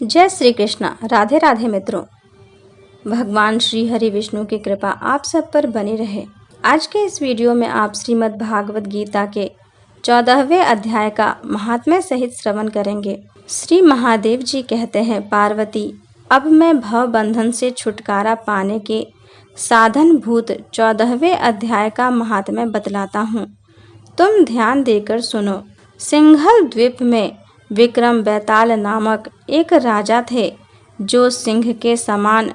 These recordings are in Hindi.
जय श्री कृष्णा। राधे राधे मित्रों। भगवान श्री हरि विष्णु की कृपा आप सब पर बनी रहे। आज के इस वीडियो में आप श्रीमद् भागवत गीता के 14वें अध्याय का महात्म्य सहित श्रवण करेंगे। श्री महादेव जी कहते हैं, पार्वती, अब मैं भव बंधन से छुटकारा पाने के साधन भूत 14वें अध्याय का महात्म्य बतलाता हूँ। तुम ध्यान देकर सुनो। सिंघल द्वीप में विक्रम बैताल नामक एक राजा थे, जो सिंह के समान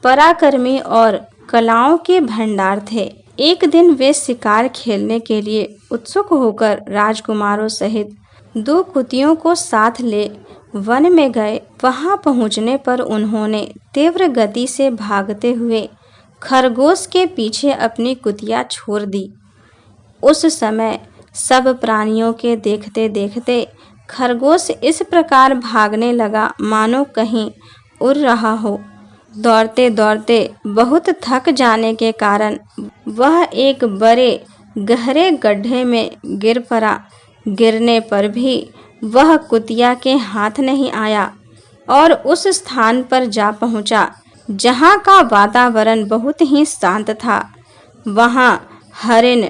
पराक्रमी और कलाओं के भंडार थे। एक दिन वे शिकार खेलने के लिए उत्सुक होकर राजकुमारों सहित 2 कुतियों को साथ ले वन में गए। वहां पहुंचने पर उन्होंने तीव्र गति से भागते हुए खरगोश के पीछे अपनी कुतिया छोड़ दी। उस समय सब प्राणियों के देखते देखते खरगोश इस प्रकार भागने लगा मानो कहीं उड़ रहा हो। दौड़ते दौड़ते बहुत थक जाने के कारण वह एक बड़े गहरे गड्ढे में गिर पड़ा। गिरने पर भी वह कुतिया के हाथ नहीं आया और उस स्थान पर जा पहुंचा जहां का वातावरण बहुत ही शांत था। वहां हरिण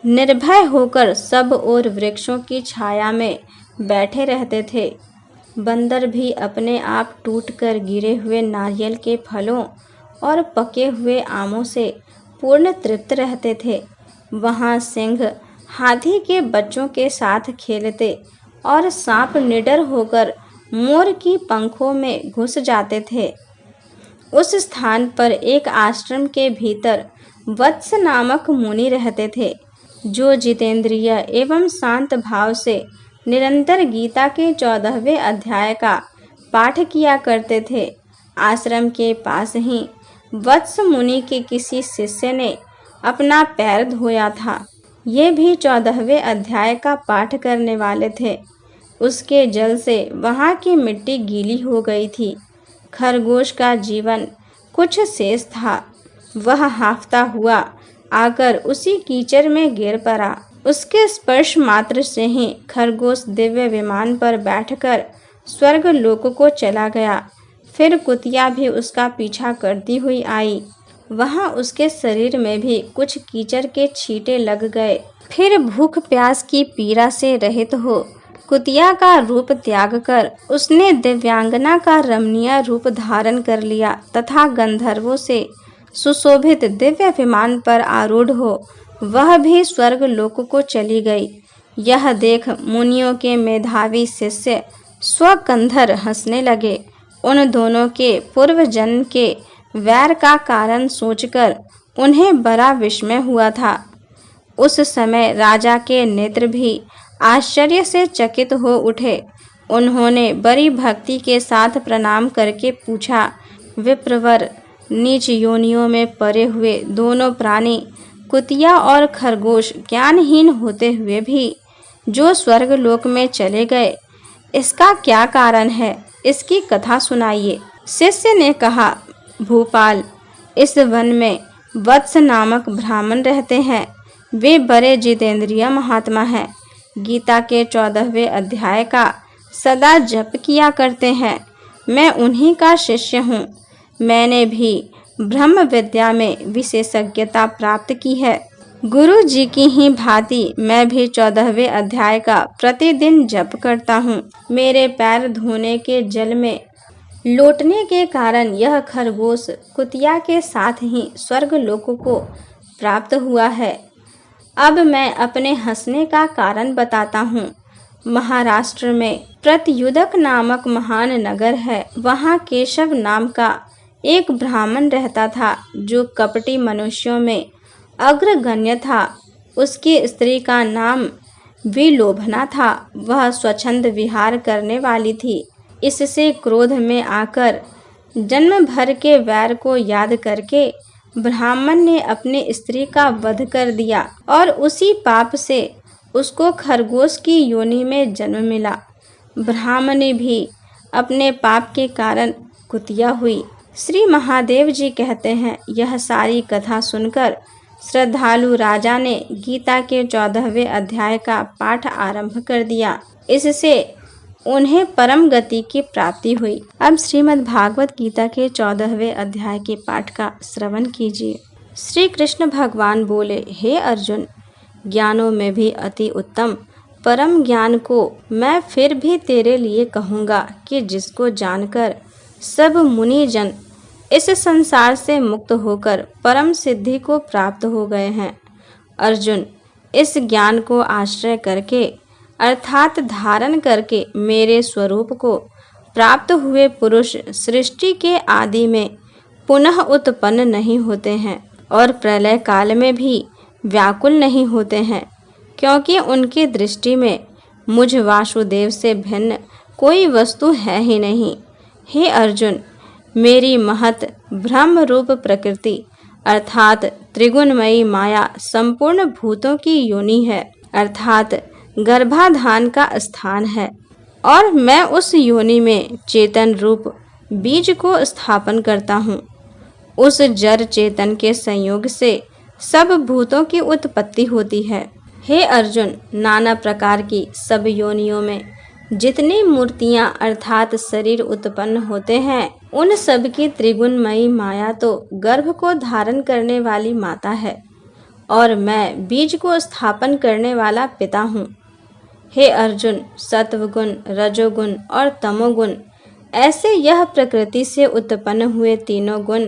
निर्भय होकर सब ओर वृक्षों की छाया में बैठे रहते थे। बंदर भी अपने आप टूटकर गिरे हुए नारियल के फलों और पके हुए आमों से पूर्ण तृप्त रहते थे। वहां सिंह हाथी के बच्चों के साथ खेलते और सांप निडर होकर मोर की पंखों में घुस जाते थे। उस स्थान पर एक आश्रम के भीतर वत्स नामक मुनि रहते थे, जो जितेंद्रिय एवं शांत भाव से निरंतर गीता के 14वें अध्याय का पाठ किया करते थे। आश्रम के पास ही वत्स मुनि के किसी शिष्य ने अपना पैर धोया था। ये भी 14वें अध्याय का पाठ करने वाले थे। उसके जल से वहां की मिट्टी गीली हो गई थी। खरगोश का जीवन कुछ शेष था। वह हांफता हुआ आकर उसी कीचड़ में गिर पड़ा। उसके स्पर्श मात्र से ही खरगोश दिव्य विमान पर बैठकर स्वर्ग लोक को चला गया। फिर कुतिया भी उसका पीछा करती हुई आई। वहां उसके शरीर में भी कुछ कीचड़ के छींटे लग गए। फिर भूख प्यास की पीड़ा से रहित हो कुतिया का रूप त्याग कर उसने दिव्यांगना का रमणीय रूप धारण कर लिया तथा गंधर्वों से सुशोभित दिव्य विमान पर आरूढ़ हो वह भी स्वर्ग लोक को चली गई। यह देख मुनियों के मेधावी शिष्य स्वकंधर हंसने लगे। उन दोनों के पूर्व जन्म के वैर का कारण सोचकर उन्हें बड़ा विस्मय हुआ था। उस समय राजा के नेत्र भी आश्चर्य से चकित हो उठे। उन्होंने बड़ी भक्ति के साथ प्रणाम करके पूछा, विप्रवर, नीच योनियों में पड़े हुए दोनों प्राणी कुतिया और खरगोश ज्ञानहीन होते हुए भी जो स्वर्ग लोक में चले गए, इसका क्या कारण है? इसकी कथा सुनाइए। शिष्य ने कहा, भूपाल, इस वन में वत्स नामक ब्राह्मण रहते हैं। वे बड़े जितेंद्रिय महात्मा हैं। गीता के 14वें अध्याय का सदा जप किया करते हैं। मैं उन्हीं का शिष्य हूँ। मैंने भी ब्रह्म विद्या में विशेषज्ञता प्राप्त की है। गुरु जी की ही भांति मैं भी 14वें अध्याय का प्रतिदिन जप करता हूँ। मेरे पैर धोने के जल में लौटने के कारण यह खरगोश कुतिया के साथ ही स्वर्ग लोक को प्राप्त हुआ है। अब मैं अपने हंसने का कारण बताता हूँ। महाराष्ट्र में प्रत्युदक नामक महान नगर है। वहाँ केशव नाम का एक ब्राह्मण रहता था, जो कपटी मनुष्यों में अग्रगण्य था। उसकी स्त्री का नाम विलोभना था। वह स्वच्छंद विहार करने वाली थी। इससे क्रोध में आकर जन्म भर के वैर को याद करके ब्राह्मण ने अपनी स्त्री का वध कर दिया और उसी पाप से उसको खरगोश की योनि में जन्म मिला। ब्राह्मणी भी अपने पाप के कारण कुतिया हुई। श्री महादेव जी कहते हैं, यह सारी कथा सुनकर श्रद्धालु राजा ने गीता के 14वें अध्याय का पाठ आरंभ कर दिया। इससे उन्हें परम गति की प्राप्ति हुई। अब श्रीमद् भागवत गीता के 14वें अध्याय के पाठ का श्रवण कीजिए। श्री कृष्ण भगवान बोले, हे अर्जुन, ज्ञानों में भी अति उत्तम परम ज्ञान को मैं फिर भी तेरे लिए कहूँगा कि जिसको जानकर सब मुनि जन इस संसार से मुक्त होकर परम सिद्धि को प्राप्त हो गए हैं। अर्जुन, इस ज्ञान को आश्रय करके अर्थात धारण करके मेरे स्वरूप को प्राप्त हुए पुरुष सृष्टि के आदि में पुनः उत्पन्न नहीं होते हैं और प्रलय काल में भी व्याकुल नहीं होते हैं, क्योंकि उनकी दृष्टि में मुझ वासुदेव से भिन्न कोई वस्तु है ही नहीं। हे अर्जुन, मेरी महत ब्रह्म रूप प्रकृति अर्थात त्रिगुणमयी माया संपूर्ण भूतों की योनि है, अर्थात गर्भाधान का स्थान है, और मैं उस योनि में चेतन रूप बीज को स्थापन करता हूँ। उस जड़ चेतन के संयोग से सब भूतों की उत्पत्ति होती है। हे अर्जुन, नाना प्रकार की सब योनियों में जितनी मूर्तियां अर्थात शरीर उत्पन्न होते हैं, उन सब की त्रिगुणमयी माया तो गर्भ को धारण करने वाली माता है, और मैं बीज को स्थापन करने वाला पिता हूँ। हे अर्जुन, सत्वगुण, रजोगुण और तमोगुण ऐसे यह प्रकृति से उत्पन्न हुए तीनों गुण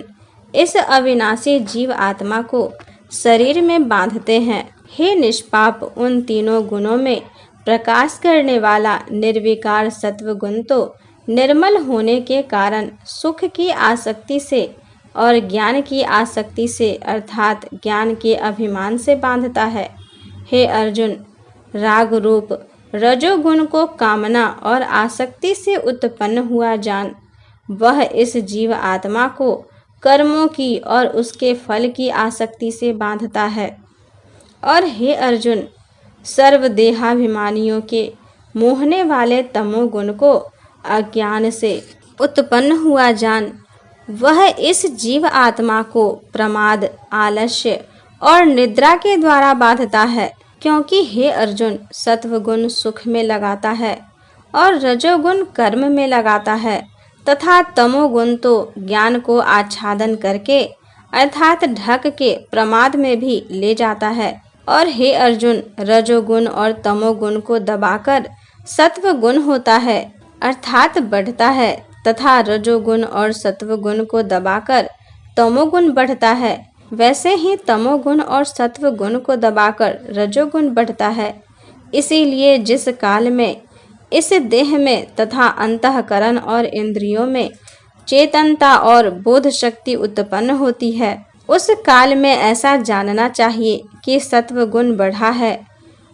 इस अविनाशी जीव आत्मा को शरीर में बांधते हैं। हे निष्पाप, उन तीनों गुणों में प्रकाश करने वाला निर्विकार सत्व गुण तो निर्मल होने के कारण सुख की आसक्ति से और ज्ञान की आसक्ति से अर्थात ज्ञान के अभिमान से बांधता है। हे अर्जुन, राग रूप रजोगुण को कामना और आसक्ति से उत्पन्न हुआ जान, वह इस जीव आत्मा को कर्मों की और उसके फल की आसक्ति से बांधता है। और हे अर्जुन, सर्वदेहाभिमानियों के मोहने वाले तमोगुण को अज्ञान से उत्पन्न हुआ जान, वह इस जीव आत्मा को प्रमाद, आलस्य और निद्रा के द्वारा बांधता है। क्योंकि हे अर्जुन, सत्वगुण सुख में लगाता है और रजोगुण कर्म में लगाता है तथा तमोगुण तो ज्ञान को आच्छादन करके अर्थात ढक के प्रमाद में भी ले जाता है। और हे अर्जुन, रजोगुण और तमोगुण को दबाकर सत्वगुण होता है अर्थात बढ़ता है, तथा रजोगुण और सत्वगुण को दबाकर तमोगुण बढ़ता है। वैसे ही तमोगुण और सत्वगुण को दबाकर रजोगुण बढ़ता है। इसीलिए जिस काल में इस देह में तथा अंतःकरण और इंद्रियों में चेतनता और बोध शक्ति उत्पन्न होती है, उस काल में ऐसा जानना चाहिए कि सत्वगुण बढ़ा है।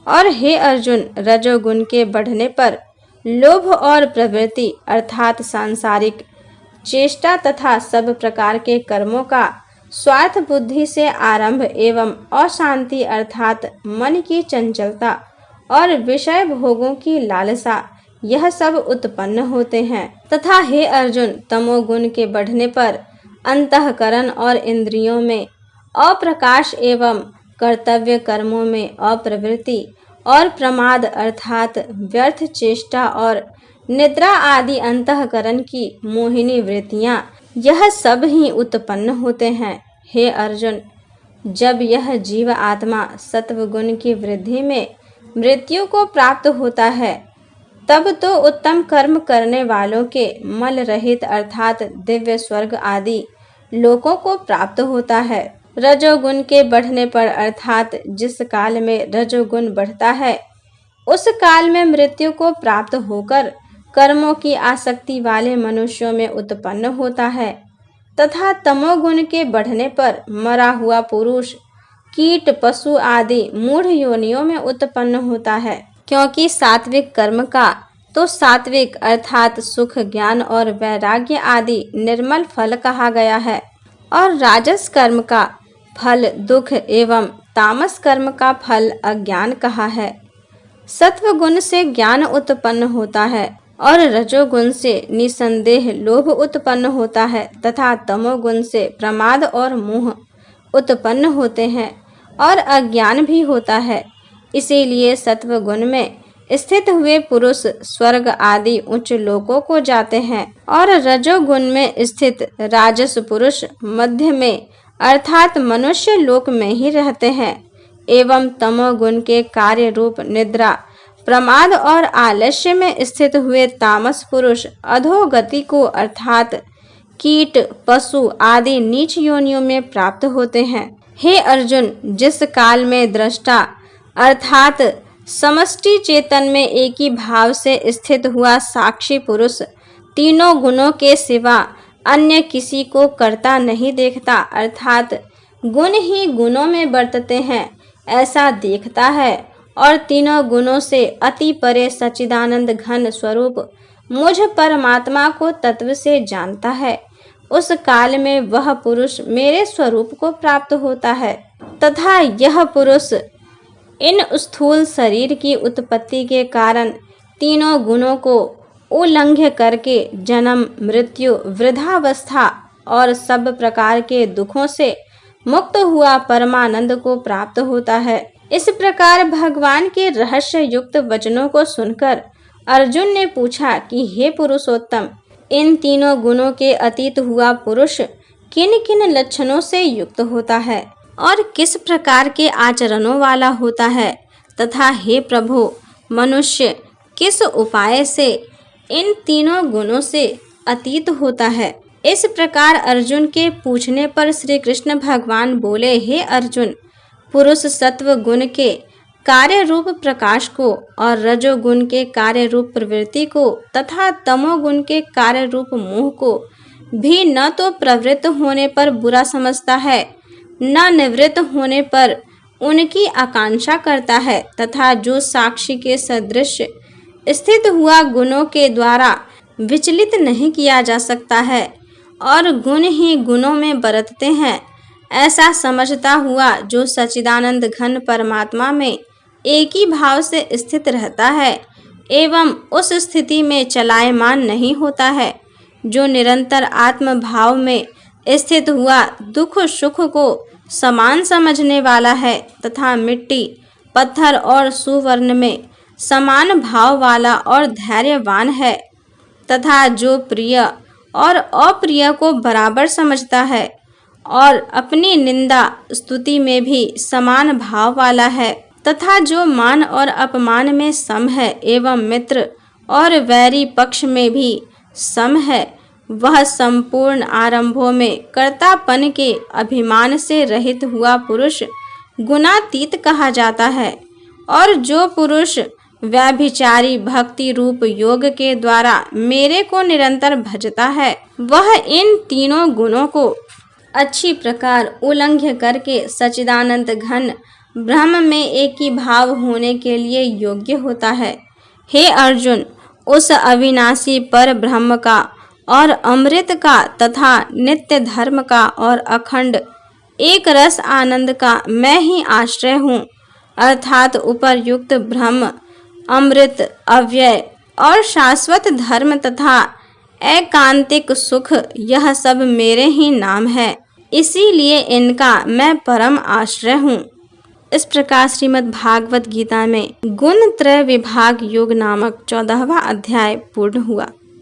और हे अर्जुन, रजोगुण के बढ़ने पर लोभ और प्रवृत्ति अर्थात सांसारिक चेष्टा तथा सब प्रकार के कर्मों का स्वार्थ बुद्धि से आरंभ एवं अशांति अर्थात मन की चंचलता और विषय भोगों की लालसा, यह सब उत्पन्न होते हैं। तथा हे अर्जुन, तमोगुण के बढ़ने पर अंतःकरण और इंद्रियों में अप्रकाश एवं कर्तव्य कर्मों में अप्रवृत्ति और प्रमाद अर्थात व्यर्थ चेष्टा और निद्रा आदि अंतःकरण की मोहिनी वृत्तियां, यह सब ही उत्पन्न होते हैं। हे अर्जुन, जब यह जीव आत्मा सत्वगुण की वृद्धि में मृत्यु को प्राप्त होता है, तब तो उत्तम कर्म करने वालों के मल रहित अर्थात दिव्य स्वर्ग आदि लोकों को प्राप्त होता है। रजोगुण के बढ़ने पर अर्थात जिस काल में रजोगुण बढ़ता है, उस काल में मृत्यु को प्राप्त होकर कर्मों की आसक्ति वाले मनुष्यों में उत्पन्न होता है। तथा तमोगुण के बढ़ने पर मरा हुआ पुरुष कीट, पशु आदि मूढ़ योनियों में उत्पन्न होता है। क्योंकि सात्विक कर्म का तो सात्विक अर्थात सुख, ज्ञान और वैराग्य आदि निर्मल फल कहा गया है, और राजस कर्म का फल दुख एवं तामस कर्म का फल अज्ञान कहा है। सत्वगुण से ज्ञान उत्पन्न होता है और रजोगुण से निसंदेह लोभ उत्पन्न होता है तथा तमोगुण से प्रमाद और मोह उत्पन्न होते हैं और अज्ञान भी होता है। इसीलिए सत्वगुण में स्थित हुए पुरुष स्वर्ग आदि उच्च लोकों को जाते हैं और रजोगुण में स्थित राजस पुरुष मध्य में अर्थात मनुष्य लोक में ही रहते हैं एवं तमोगुण के कार्य रूप निद्रा प्रमाद और आलस्य में स्थित हुए तामस पुरुष अधोगति को अर्थात कीट पशु आदि नीच योनियों में प्राप्त होते हैं। हे अर्जुन, जिस काल में दृष्टा अर्थात समष्टि चेतन में एक ही भाव से स्थित हुआ साक्षी पुरुष तीनों गुणों के सिवा अन्य किसी को करता नहीं देखता अर्थात गुण ही गुणों में बरतते हैं ऐसा देखता है और तीनों गुणों से अति परे सच्चिदानंद घन स्वरूप मुझ परमात्मा को तत्व से जानता है, उस काल में वह पुरुष मेरे स्वरूप को प्राप्त होता है तथा यह पुरुष इन स्थूल शरीर की उत्पत्ति के कारण तीनों गुणों को उल्लंघ्य करके जन्म मृत्यु वृद्धावस्था और सब प्रकार के दुखों से मुक्त हुआ परमानंद को प्राप्त होता है। इस प्रकार भगवान के रहस्य युक्त वचनों को सुनकर अर्जुन ने पूछा कि हे पुरुषोत्तम, इन तीनों गुणों के अतीत हुआ पुरुष किन किन लक्षणों से युक्त होता है और किस प्रकार के आचरणों वाला होता है तथा हे प्रभु, मनुष्य किस उपाय से इन तीनों गुणों से अतीत होता है। इस प्रकार अर्जुन के पूछने पर श्री कृष्ण भगवान बोले, हे अर्जुन, पुरुष सत्व गुण के कार्य रूप प्रकाश को और रजोगुण के कार्य रूप प्रवृत्ति को तथा तमोगुण के कार्य रूप मोह को भी न तो प्रवृत्त होने पर बुरा समझता है न निवृत्त होने पर उनकी आकांक्षा करता है तथा जो साक्षी के सदृश स्थित हुआ गुणों के द्वारा विचलित नहीं किया जा सकता है और गुण ही गुणों में बरतते हैं ऐसा समझता हुआ जो सच्चिदानंद घन परमात्मा में एक ही भाव से स्थित रहता है एवं उस स्थिति में चलायमान नहीं होता है, जो निरंतर आत्म भाव में स्थित हुआ दुख सुख को समान समझने वाला है तथा मिट्टी पत्थर और सुवर्ण में समान भाव वाला और धैर्यवान है तथा जो प्रिय और अप्रिय को बराबर समझता है और अपनी निंदा स्तुति में भी समान भाव वाला है तथा जो मान और अपमान में सम है एवं मित्र और वैरी पक्ष में भी सम है, वह संपूर्ण आरंभों में कर्तापन के अभिमान से रहित हुआ पुरुष गुणातीत कहा जाता है। और जो पुरुष व्यभिचारी भक्ति रूप योग के द्वारा मेरे को निरंतर भजता है, वह इन तीनों गुणों को अच्छी प्रकार उल्लंघ्य करके सच्चिदानंद घन ब्रह्म में एक ही भाव होने के लिए योग्य होता है। हे अर्जुन, उस अविनाशी पर ब्रह्म का और अमृत का तथा नित्य धर्म का और अखंड एक रस आनंद का मैं ही आश्रय हूँ, अर्थात उपर्युक्त ब्रह्म अमृत अव्यय और शाश्वत धर्म तथा एकांतिक सुख, यह सब मेरे ही नाम है, इसीलिए इनका मैं परम आश्रय हूँ। इस प्रकार श्रीमद् भागवत गीता में गुण त्रय विभाग योग नामक 14वां अध्याय पूर्ण हुआ।